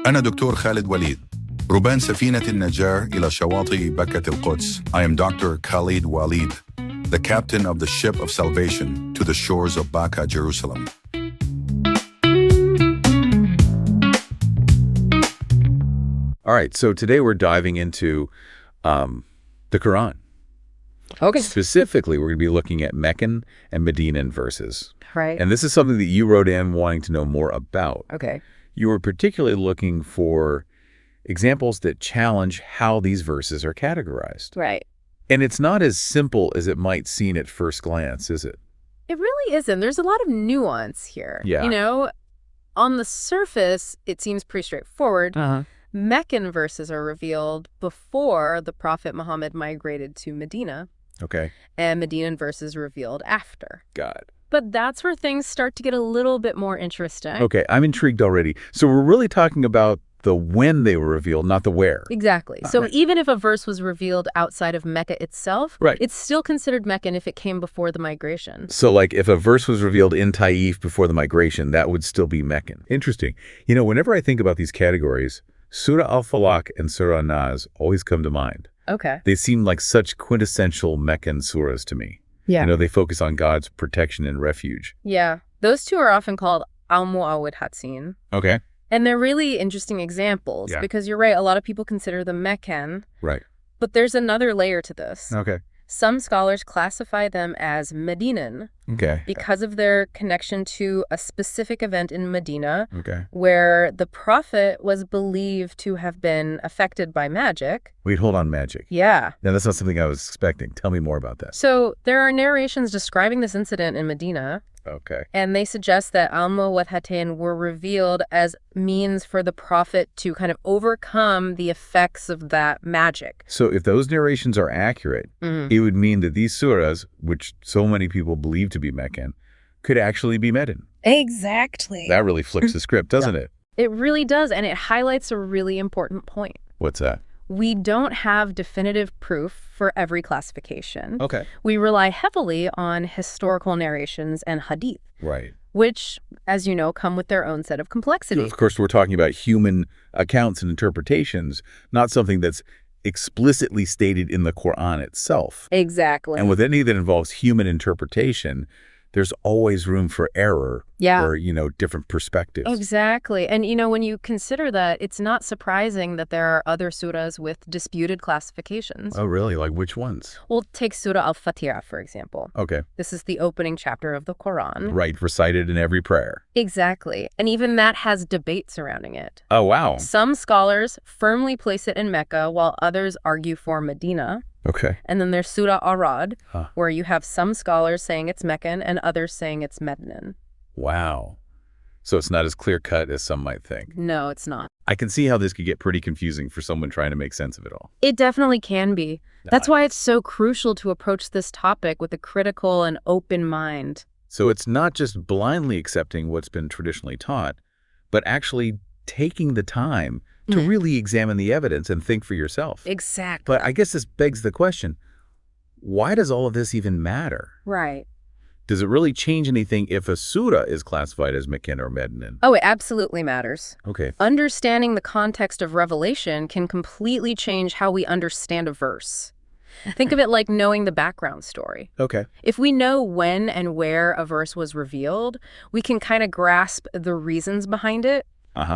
أنا دكتور خالد وليد، ربان سفينة النجاة إلى شواطئ بكة القدس. I am Dr. Khaled Waleed, the captain of the ship of salvation to the shores of Baka, Jerusalem. All right, so today we're diving into the Quran. Okay. Specifically, we're going to be looking at Meccan and Medinan verses. Right. And this is something that you wrote in wanting to know more about. Okay. You were particularly looking for examples that challenge how these verses are categorized. Right. And it's not as simple as it might seem at first glance, is it? It really isn't. There's a lot of nuance here. Yeah. You know, on the surface, it seems pretty straightforward. Meccan verses are revealed before the Prophet Muhammad migrated to Medina. Okay. And Medinan verses revealed after. Got it. But that's where things start to get a little bit more interesting. Okay, I'm intrigued already. So we're really talking about the when they were revealed, not the where. Exactly. So right. even if a verse was revealed outside of Mecca itself, Right. it's still considered Meccan if it came before the migration. So like if a verse was revealed in Taif before the migration, that would still be Meccan. Interesting. You know, whenever I think about these categories, Surah Al-Falaq and Surah Nas always come to mind. Okay. They seem like such quintessential Meccan surahs to me. Yeah. You know, they focus on God's protection and refuge. Yeah. Those two are often called al-Mu'awwidhatain. Okay. And they're really interesting examples because you're right, a lot of people consider them Meccan. Right. But there's another layer to this. Okay. Some scholars classify them as Medinan Okay. because of their connection to a specific event in Medina Okay. where the prophet was believed to have been affected by magic. Wait, hold on, magic. Yeah. Now, that's not something I was expecting. Tell me more about that. So there are narrations describing this incident in Medina. Okay. And they suggest that al-Mu'awwidhatain were revealed as means for the prophet to kind of overcome the effects of that magic. So if those narrations are accurate, it would mean that these surahs, which so many people believe to be Meccan, could actually be Medinan. Exactly. That really flips the script, doesn't it? It really does, and it highlights a really important point. What's that? We don't have definitive proof for every classification. Okay. We rely heavily on historical narrations and hadith, Right. which, as you know, come with their own set of complexity. Of course, we're talking about human accounts and interpretations, not something that's explicitly stated in the Quran itself. Exactly. And with any that involves human interpretation, there's always room for error or, you know, different perspectives. Exactly. And, you know, when you consider that, it's not surprising that there are other surahs with disputed classifications. Oh, really? Like which ones? Well, take Surah Al-Fatiha, for example. Okay. This is the opening chapter of the Quran. Right. Recited in every prayer. Exactly. And even that has debate surrounding it. Oh, wow. Some scholars firmly place it in Mecca, while others argue for Medina. Okay. And then there's Surah Arad, where you have some scholars saying it's Meccan and others saying it's Medinan. Wow. So it's not as clear-cut as some might think. No, it's not. I can see how this could get pretty confusing for someone trying to make sense of it all. It definitely can be. That's why it's so crucial to approach this topic with a critical and open mind. So it's not just blindly accepting what's been traditionally taught, but actually taking the time to really examine the evidence and think for yourself. Exactly. But I guess this begs the question, why does all of this even matter? Right. Does it really change anything if a surah is classified as Meccan or Medinan? Oh, it absolutely matters. Okay. Understanding the context of revelation can completely change how we understand a verse. Think of it like knowing the background story. Okay. If we know when and where a verse was revealed, we can kind of grasp the reasons behind it,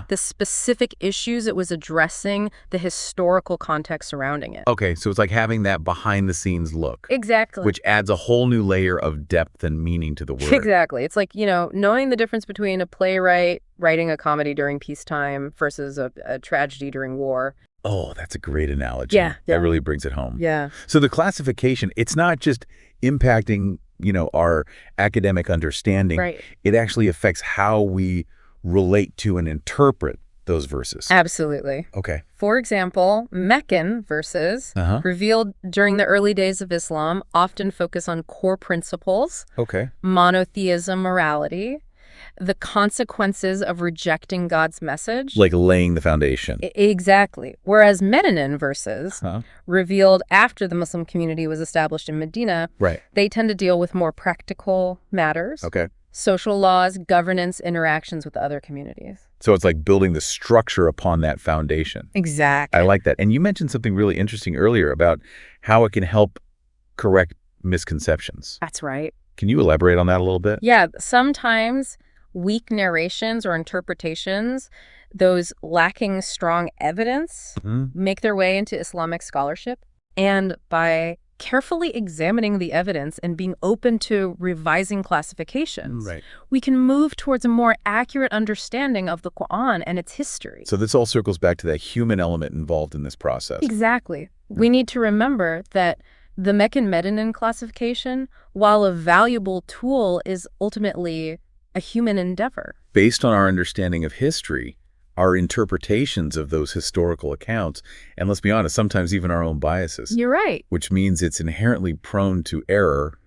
the specific issues it was addressing, the historical context surrounding it. Okay, so it's like having that behind-the-scenes look. Exactly. Which adds a whole new layer of depth and meaning to the word. Exactly. It's like, you know, knowing the difference between a playwright writing a comedy during peacetime versus a tragedy during war. Oh, that's a great analogy. Yeah. That really brings it home. Yeah. So the classification, it's not just impacting, you know, our academic understanding. Right. It actually affects how we relate to and interpret those verses. Absolutely. Okay. For example, Meccan verses revealed during the early days of Islam often focus on core principles, monotheism, morality, the consequences of rejecting God's message. Like laying the foundation. Exactly. Whereas Medinan verses, revealed after the Muslim community was established in Medina, they tend to deal with more practical matters. Okay. social laws, governance, interactions with other communities. So it's like building the structure upon that foundation. Exactly. I like that. And you mentioned something really interesting earlier about how it can help correct misconceptions. That's right. Can you elaborate on that a little bit? Yeah, sometimes weak narrations or interpretations, those lacking strong evidence, make their way into Islamic scholarship. And by carefully examining the evidence and being open to revising classifications, we can move towards a more accurate understanding of the Quran and its history. So this all circles back to that human element involved in this process. Exactly. We need to remember that the Meccan Medinan classification, while a valuable tool, is ultimately a human endeavor. Based on our understanding of history, our interpretations of those historical accounts, and let's be honest, sometimes even our own biases. You're right. Which means it's inherently prone to error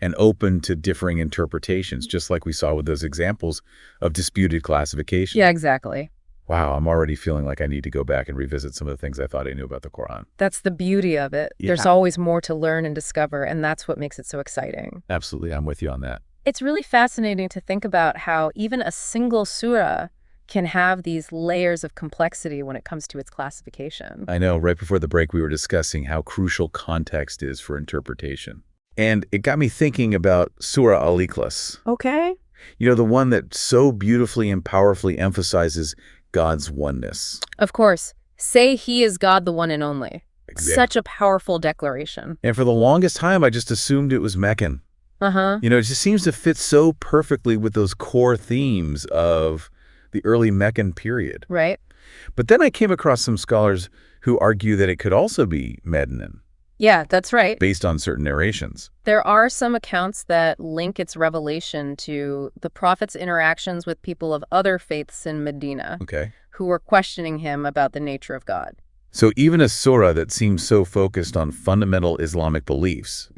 and open to differing interpretations, just like we saw with those examples of disputed classification. Yeah, exactly. Wow, I'm already feeling like I need to go back and revisit some of the things I thought I knew about the Quran. That's the beauty of it. Yeah. There's always more to learn and discover, and that's what makes it so exciting. Absolutely, I'm with you on that. It's really fascinating to think about how even a single surah can have these layers of complexity when it comes to its classification. I know, right before the break we were discussing how crucial context is for interpretation. And it got me thinking about Surah Al-Ikhlas. Okay. You know, the one that so beautifully and powerfully emphasizes God's oneness. Of course. Say he is God, the one and only. Exactly. Such a powerful declaration. And for the longest time, I just assumed it was Meccan. You know, it just seems to fit so perfectly with those core themes of the early Meccan period. Right. But then I came across some scholars who argue that it could also be Medinan. Yeah, that's right. Based on certain narrations. There are some accounts that link its revelation to the prophet's interactions with people of other faiths in Medina, who were questioning him about the nature of God. So even a surah that seems so focused on fundamental Islamic beliefs,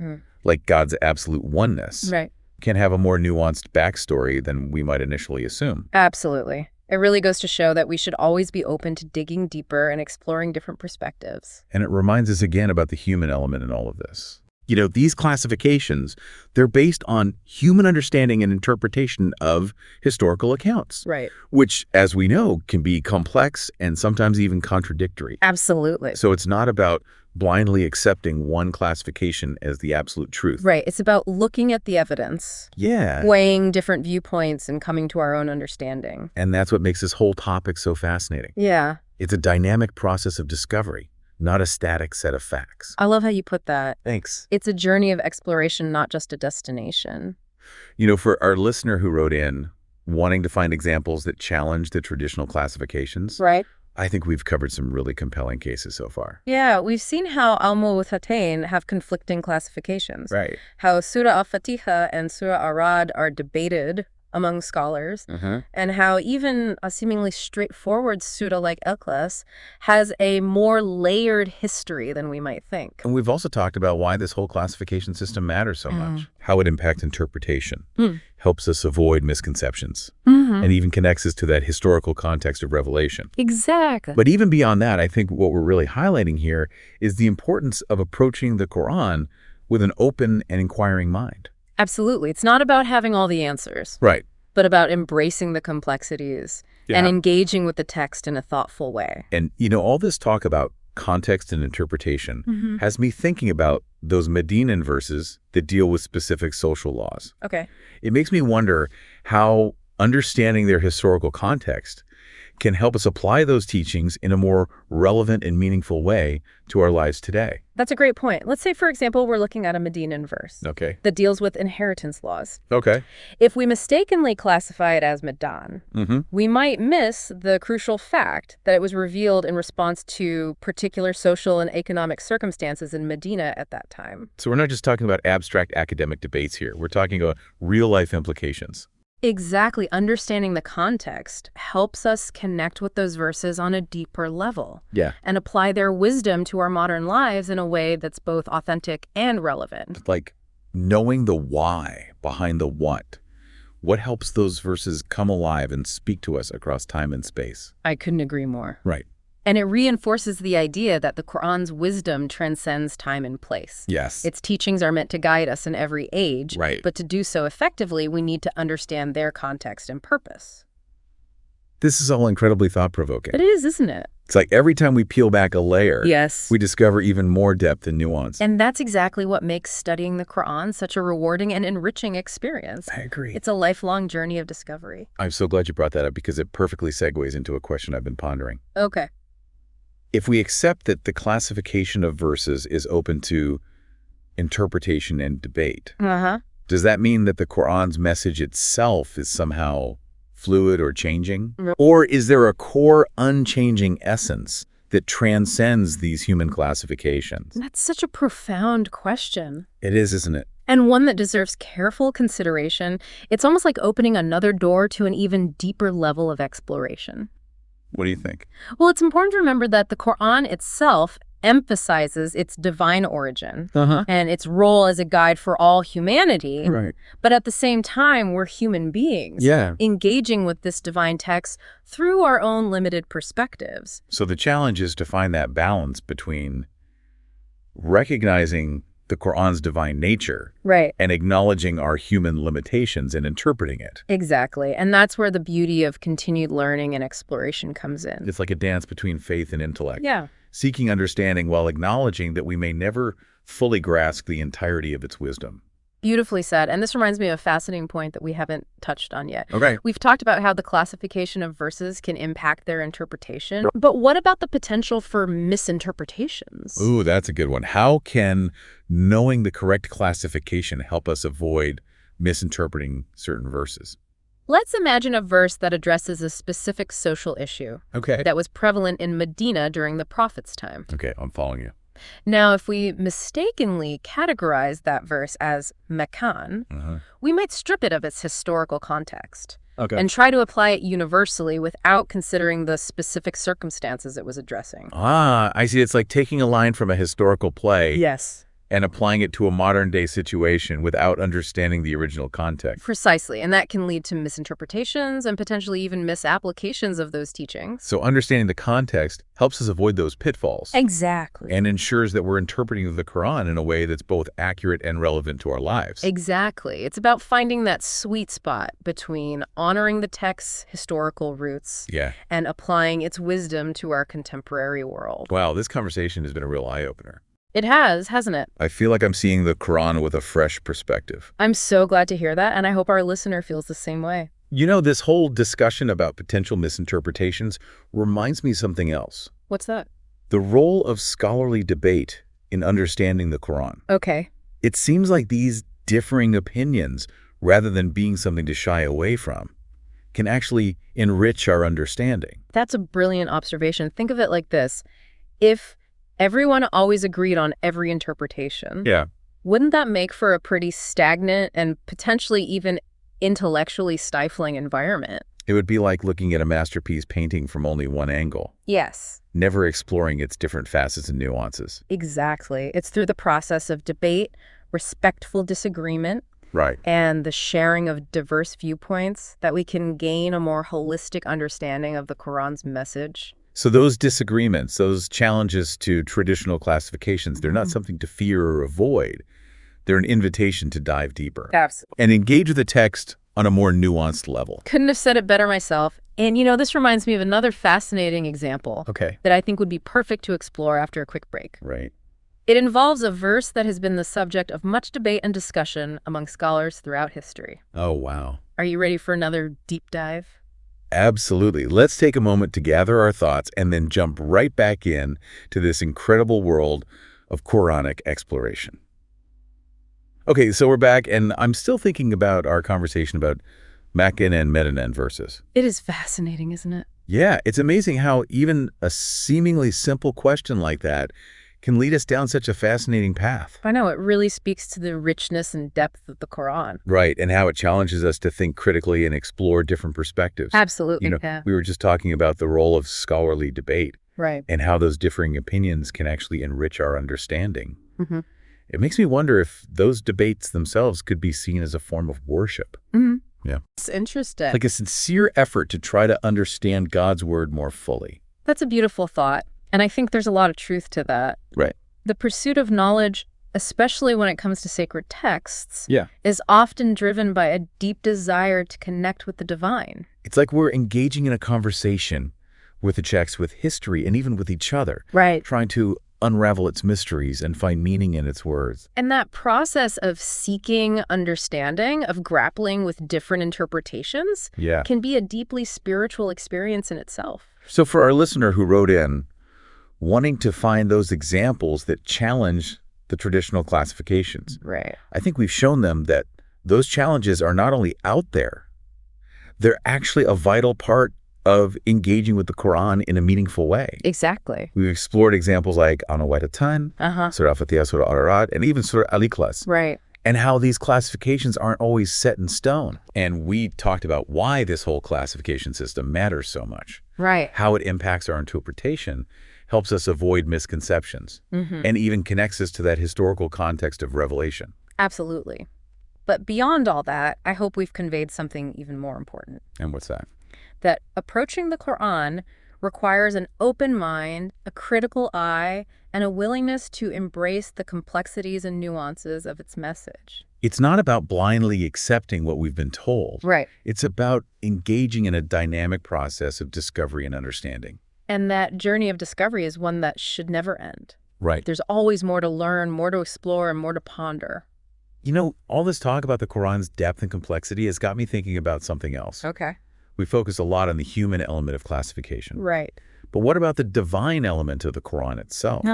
like God's absolute oneness, can have a more nuanced backstory than we might initially assume. Absolutely. It really goes to show that we should always be open to digging deeper and exploring different perspectives. And it reminds us again about the human element in all of this. You know, these classifications, they're based on human understanding and interpretation of historical accounts. Right. Which, as we know, can be complex and sometimes even contradictory. Absolutely. So it's not about blindly accepting one classification as the absolute truth. Right. It's about looking at the evidence. Yeah. Weighing different viewpoints and coming to our own understanding. And that's what makes this whole topic so fascinating. Yeah. It's a dynamic process of discovery, not a static set of facts. I love how you put that. Thanks. It's a journey of exploration, not just a destination. You know, for our listener who wrote in wanting to find examples that challenge the traditional classifications, right? I think we've covered some really compelling cases so far. Yeah, we've seen how al-Muwattatain have conflicting classifications. Right. How Surah Al-Fatiha and Surah Ar-Ra'd are debated among scholars, and how even a seemingly straightforward surah like Ikhlas has a more layered history than we might think. And we've also talked about why this whole classification system matters so much, how it impacts interpretation, helps us avoid misconceptions, and even connects us to that historical context of revelation. Exactly. But even beyond that, I think what we're really highlighting here is the importance of approaching the Quran with an open and inquiring mind. Absolutely. It's not about having all the answers. Right. But about embracing the complexities and engaging with the text in a thoughtful way. And, you know, all this talk about context and interpretation has me thinking about those Medinan verses that deal with specific social laws. Okay. It makes me wonder how understanding their historical context can help us apply those teachings in a more relevant and meaningful way to our lives today. That's a great point. Let's say, for example, we're looking at a Medinan verse that deals with inheritance laws. Okay. If we mistakenly classify it as Medan, we might miss the crucial fact that it was revealed in response to particular social and economic circumstances in Medina at that time. So we're not just talking about abstract academic debates here. We're talking about real-life implications. Exactly. Understanding the context helps us connect with those verses on a deeper level. Yeah. And apply their wisdom to our modern lives in a way that's both authentic and relevant. Like knowing the why behind the what helps those verses come alive and speak to us across time and space. I couldn't agree more. Right. And it reinforces the idea that the Qur'an's wisdom transcends time and place. Yes. Its teachings are meant to guide us in every age, right. But to do so effectively, we need to understand their context and purpose. This is all incredibly thought-provoking. It is, isn't it? It's like every time we peel back a layer, yes, we discover even more depth and nuance. And that's exactly what makes studying the Qur'an such a rewarding and enriching experience. I agree. It's a lifelong journey of discovery. I'm so glad you brought that up because it perfectly segues into a question I've been pondering. Okay. If we accept that the classification of verses is open to interpretation and debate, does that mean that the Qur'an's message itself is somehow fluid or changing? Or is there a core unchanging essence that transcends these human classifications? That's such a profound question. It is, isn't it? And one that deserves careful consideration. It's almost like opening another door to an even deeper level of exploration. What do you think? Well, it's important to remember that the Qur'an itself emphasizes its divine origin and its role as a guide for all humanity. Right. But at the same time, we're human beings engaging with this divine text through our own limited perspectives. So the challenge is to find that balance between recognizing the Qur'an's divine nature and acknowledging our human limitations and interpreting it. Exactly. And that's where the beauty of continued learning and exploration comes in. It's like a dance between faith and intellect. Yeah. Seeking understanding while acknowledging that we may never fully grasp the entirety of its wisdom. Beautifully said. And this reminds me of a fascinating point that we haven't touched on yet. Okay. We've talked about how the classification of verses can impact their interpretation. But what about the potential for misinterpretations? Ooh, that's a good one. How can knowing the correct classification help us avoid misinterpreting certain verses? Let's imagine a verse that addresses a specific social issue that was prevalent in Medina during the Prophet's time. Okay, I'm following you. Now, if we mistakenly categorize that verse as Meccan, we might strip it of its historical context and try to apply it universally without considering the specific circumstances it was addressing. Ah, I see. It's like taking a line from a historical play. Yes. And applying it to a modern-day situation without understanding the original context. Precisely, and that can lead to misinterpretations and potentially even misapplications of those teachings. So understanding the context helps us avoid those pitfalls. Exactly. And ensures that we're interpreting the Quran in a way that's both accurate and relevant to our lives. Exactly. It's about finding that sweet spot between honoring the text's historical roots and applying its wisdom to our contemporary world. Wow, this conversation has been a real eye-opener. It has, hasn't it? I feel like I'm seeing the Quran with a fresh perspective. I'm so glad to hear that, and I hope our listener feels the same way. You know, this whole discussion about potential misinterpretations reminds me of something else. What's that? The role of scholarly debate in understanding the Quran. Okay. It seems like these differing opinions, rather than being something to shy away from, can actually enrich our understanding. That's a brilliant observation. Think of it like this. If everyone always agreed on every interpretation, wouldn't that make for a pretty stagnant and potentially even intellectually stifling environment? It would be like looking at a masterpiece painting from only one angle. Yes. Never exploring its different facets and nuances. Exactly. It's through the process of debate, respectful disagreement, and the sharing of diverse viewpoints that we can gain a more holistic understanding of the Quran's message. So those disagreements, those challenges to traditional classifications, they're not something to fear or avoid. They're an invitation to dive deeper. Absolutely. And engage with the text on a more nuanced level. Couldn't have said it better myself. And, you know, this reminds me of another fascinating example that I think would be perfect to explore after a quick break. Right. It involves a verse that has been the subject of much debate and discussion among scholars throughout history. Oh, wow. Are you ready for another deep dive? Absolutely. Let's take a moment to gather our thoughts and then jump right back in to this incredible world of Quranic exploration. Okay, so we're back, and I'm still thinking about our conversation about Meccan and Medinan verses. It is fascinating, isn't it? Yeah, it's amazing how even a seemingly simple question like that can lead us down such a fascinating path. I know, it really speaks to the richness and depth of the Quran. Right, and how it challenges us to think critically and explore different perspectives. Absolutely, We were just talking about the role of scholarly debate. Right. And how those differing opinions can actually enrich our understanding. It makes me wonder if those debates themselves could be seen as a form of worship. Yeah. It's interesting. Like a sincere effort to try to understand God's word more fully. That's a beautiful thought, and I think there's a lot of truth to that. Right. The pursuit of knowledge, especially when it comes to sacred texts, Yeah. is often driven by a deep desire to connect with the divine. It's like we're engaging in a conversation with the text, with history, and even with each other. Right. Trying to unravel its mysteries and find meaning in its words. And that process of seeking understanding, of grappling with different interpretations, can be a deeply spiritual experience in itself. So for our listener who wrote in, wanting to find those examples that challenge the traditional classifications, right, I think we've shown them that those challenges are not only out there, they're actually a vital part of engaging with the Quran in a meaningful way. Exactly. We've explored examples like Anawaitan, Surah Al-Fatiha, Surah Al-Arad, and even Surah Al-Ikhlas. Right. And how these classifications aren't always set in stone. And we talked about why this whole classification system matters so much. Right. How it impacts our interpretation, helps us avoid misconceptions, and even connects us to that historical context of revelation. Absolutely. But beyond all that, I hope we've conveyed something even more important. And what's that? That approaching the Quran requires an open mind, a critical eye, and a willingness to embrace the complexities and nuances of its message. It's not about blindly accepting what we've been told. Right. It's about engaging in a dynamic process of discovery and understanding. And that journey of discovery is one that should never end. Right. There's always more to learn, more to explore, and more to ponder. You know, all this talk about the Quran's depth and complexity has got me thinking about something else. Okay. We focus a lot on the human element of classification. Right. But what about the divine element of the Quran itself?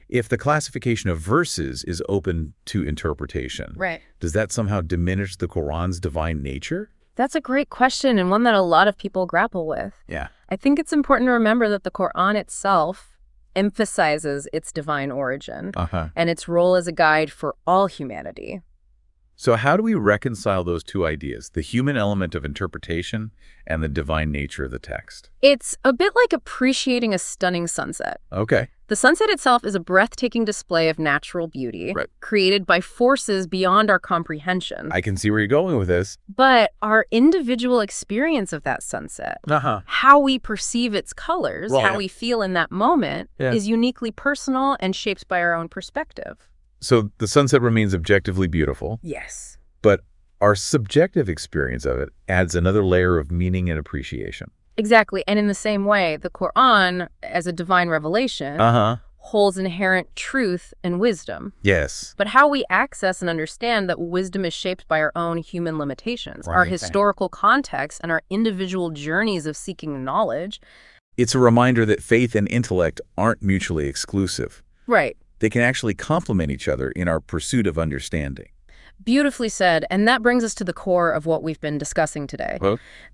If the classification of verses is open to interpretation, right, does that somehow diminish the Quran's divine nature? That's a great question, and one that a lot of people grapple with. Yeah. I think it's important to remember that the Quran itself emphasizes its divine origin and its role as a guide for all humanity. So how do we reconcile those two ideas, the human element of interpretation and the divine nature of the text? It's a bit like appreciating a stunning sunset. Okay. The sunset itself is a breathtaking display of natural beauty, created by forces beyond our comprehension. I can see where you're going with this. But our individual experience of that sunset, how we perceive its colors, how we feel in that moment, is uniquely personal and shaped by our own perspective. So the sunset remains objectively beautiful. Yes. But our subjective experience of it adds another layer of meaning and appreciation. Exactly. And in the same way, the Quran, as a divine revelation, holds inherent truth and wisdom. Yes. But how we access and understand that wisdom is shaped by our own human limitations, our historical context, and our individual journeys of seeking knowledge. It's a reminder that faith and intellect aren't mutually exclusive. Right. They can actually complement each other in our pursuit of understanding. Beautifully said, and that brings us to the core of what we've been discussing today.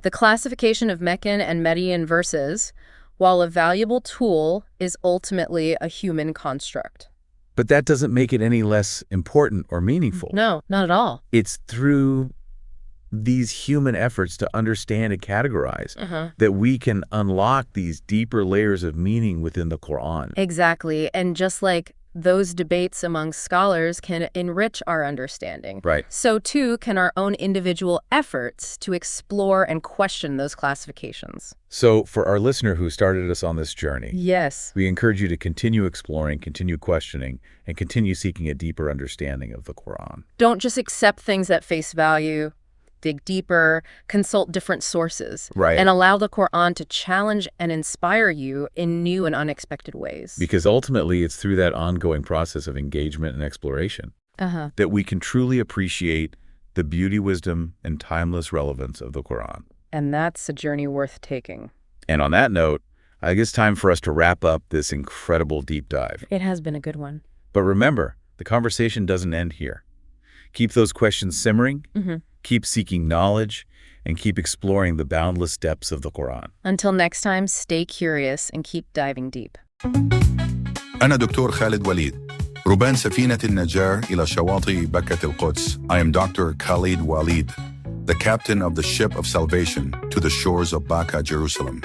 The classification of Meccan and Medinan verses, while a valuable tool, is ultimately a human construct. But that doesn't make it any less important or meaningful. No, not at all. It's through these human efforts to understand and categorize that we can unlock these deeper layers of meaning within the Quran. Exactly, and just like those debates among scholars can enrich our understanding. Right. So too can our own individual efforts to explore and question those classifications. So for our listener who started us on this journey, yes, we encourage you to continue exploring, continue questioning, and continue seeking a deeper understanding of the Quran. Don't just accept things at face value. Dig deeper, consult different sources, and allow the Quran to challenge and inspire you in new and unexpected ways. Because ultimately, it's through that ongoing process of engagement and exploration that we can truly appreciate the beauty, wisdom, and timeless relevance of the Quran. And that's a journey worth taking. And on that note, I guess it's time for us to wrap up this incredible deep dive. It has been a good one. But remember, the conversation doesn't end here. Keep those questions simmering. Keep seeking knowledge, and keep exploring the boundless depths of the Quran. Until next time, stay curious and keep diving deep. أنا دكتور خالد وليد ربان سفينة النجاة إلى شواطئ بكة القدس. I am Dr. Khaled Waleed, the captain of the ship of salvation to the shores of Baka, Jerusalem.